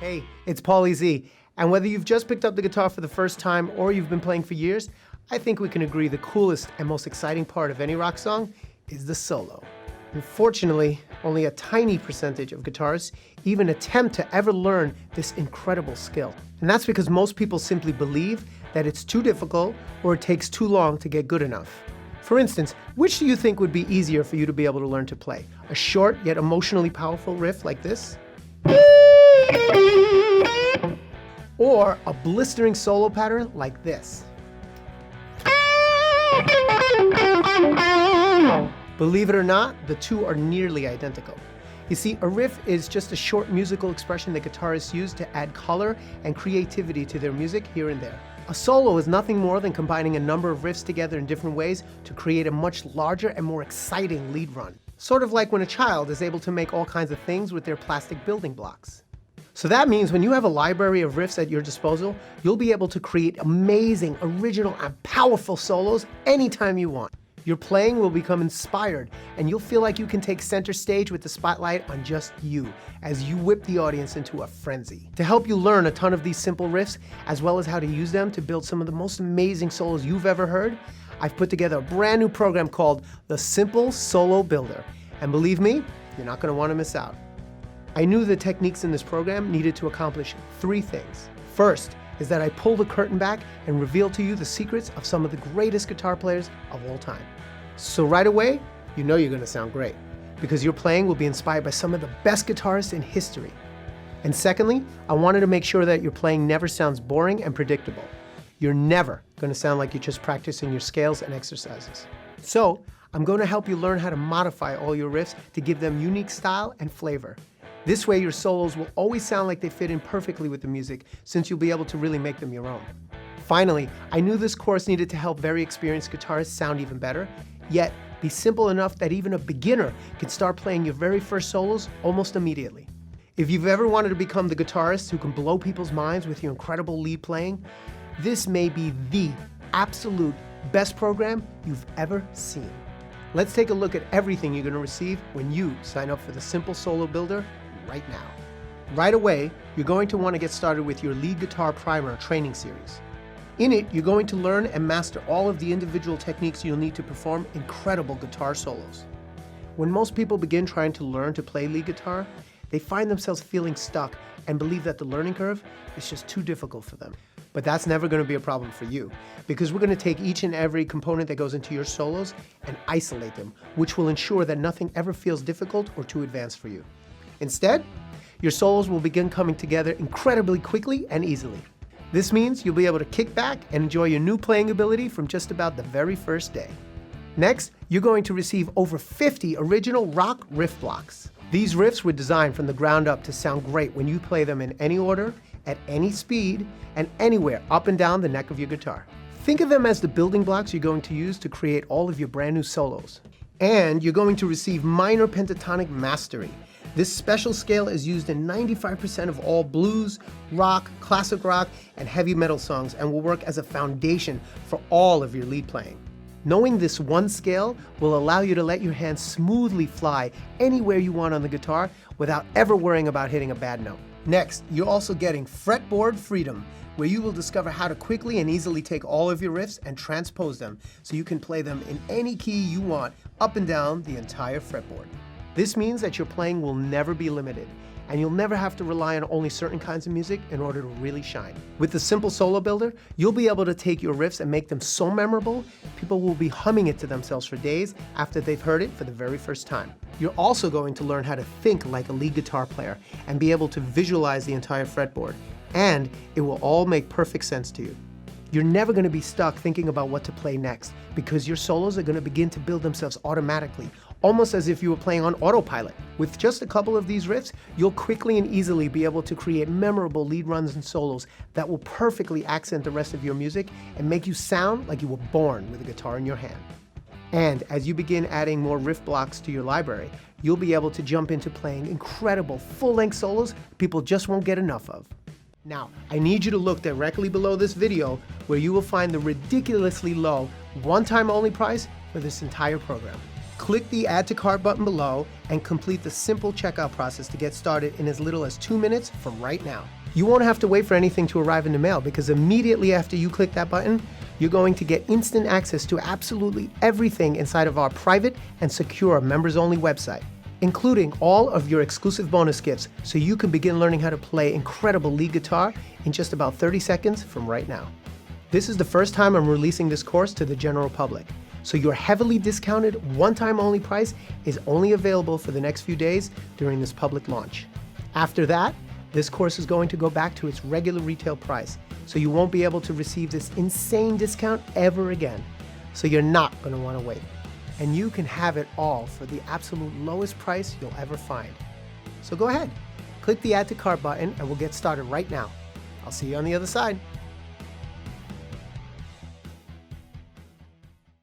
Hey, it's Paulie Z, and whether you've just picked up the guitar for the first time or you've been playing for years, I think we can agree the coolest and most exciting part of any rock song is the solo. Unfortunately, only a tiny percentage of guitarists even attempt to ever learn this incredible skill. And that's because most people simply believe that it's too difficult or it takes too long to get good enough. For instance, which do you think would be easier for you to be able to learn to play? A short yet emotionally powerful riff like this? Or a blistering solo pattern like this? Believe it or not, the two are nearly identical. You see, a riff is just a short musical expression that guitarists use to add color and creativity to their music here and there. A solo is nothing more than combining a number of riffs together in different ways to create a much larger and more exciting lead run. Sort of like when a child is able to make all kinds of things with their plastic building blocks. So that means when you have a library of riffs at your disposal, you'll be able to create amazing, original, and powerful solos anytime you want. Your playing will become inspired, and you'll feel like you can take center stage with the spotlight on just you, as you whip the audience into a frenzy. To help you learn a ton of these simple riffs, as well as how to use them to build some of the most amazing solos you've ever heard, I've put together a brand new program called the Simple Solo Builder. And believe me, you're not going to want to miss out. I knew the techniques in this program needed to accomplish three things. First is that I pull the curtain back and reveal to you the secrets of some of the greatest guitar players of all time. So right away, you know you're going to sound great, because your playing will be inspired by some of the best guitarists in history. And secondly, I wanted to make sure that your playing never sounds boring and predictable. You're never going to sound like you're just practicing your scales and exercises. So I'm going to help you learn how to modify all your riffs to give them unique style and flavor. This way your solos will always sound like they fit in perfectly with the music, since you'll be able to really make them your own. Finally, I knew this course needed to help very experienced guitarists sound even better, yet be simple enough that even a beginner can start playing your very first solos almost immediately. If you've ever wanted to become the guitarist who can blow people's minds with your incredible lead playing, this may be the absolute best program you've ever seen. Let's take a look at everything you're going to receive when you sign up for the Simple Solo Builder right now. Right away, you're going to want to get started with your lead guitar primer training series. In it, you're going to learn and master all of the individual techniques you'll need to perform incredible guitar solos. When most people begin trying to learn to play lead guitar, they find themselves feeling stuck and believe that the learning curve is just too difficult for them. But that's never going to be a problem for you, because we're going to take each and every component that goes into your solos and isolate them, which will ensure that nothing ever feels difficult or too advanced for you. Instead, your solos will begin coming together incredibly quickly and easily. This means you'll be able to kick back and enjoy your new playing ability from just about the very first day. Next, you're going to receive over 50 original rock riff blocks. These riffs were designed from the ground up to sound great when you play them in any order, at any speed, and anywhere up and down the neck of your guitar. Think of them as the building blocks you're going to use to create all of your brand new solos. And you're going to receive minor pentatonic mastery. This special scale is used in 95% of all blues, rock, classic rock, and heavy metal songs, and will work as a foundation for all of your lead playing. Knowing this one scale will allow you to let your hands smoothly fly anywhere you want on the guitar without ever worrying about hitting a bad note. Next, you're also getting fretboard freedom, where you will discover how to quickly and easily take all of your riffs and transpose them so you can play them in any key you want up and down the entire fretboard. This means that your playing will never be limited, and you'll never have to rely on only certain kinds of music in order to really shine. With the Simple Solo Builder, you'll be able to take your riffs and make them so memorable, people will be humming it to themselves for days after they've heard it for the very first time. You're also going to learn how to think like a lead guitar player and be able to visualize the entire fretboard, and it will all make perfect sense to you. You're never going to be stuck thinking about what to play next, because your solos are going to begin to build themselves automatically, almost as if you were playing on autopilot. With just a couple of these riffs, you'll quickly and easily be able to create memorable lead runs and solos that will perfectly accent the rest of your music and make you sound like you were born with a guitar in your hand. And as you begin adding more riff blocks to your library, you'll be able to jump into playing incredible full-length solos people just won't get enough of. Now, I need you to look directly below this video, where you will find the ridiculously low, one-time only price for this entire program. Click the Add to Cart button below and complete the simple checkout process to get started in as little as 2 minutes from right now. You won't have to wait for anything to arrive in the mail because immediately after you click that button, you're going to get instant access to absolutely everything inside of our private and secure members-only website, including all of your exclusive bonus gifts so you can begin learning how to play incredible lead guitar in just about 30 seconds from right now. This is the first time I'm releasing this course to the general public, so your heavily discounted, one-time only price is only available for the next few days during this public launch. After that, this course is going to go back to its regular retail price, so you won't be able to receive this insane discount ever again. So you're not going to want to wait. And you can have it all for the absolute lowest price you'll ever find. So go ahead, click the Add to Cart button and we'll get started right now. I'll see you on the other side.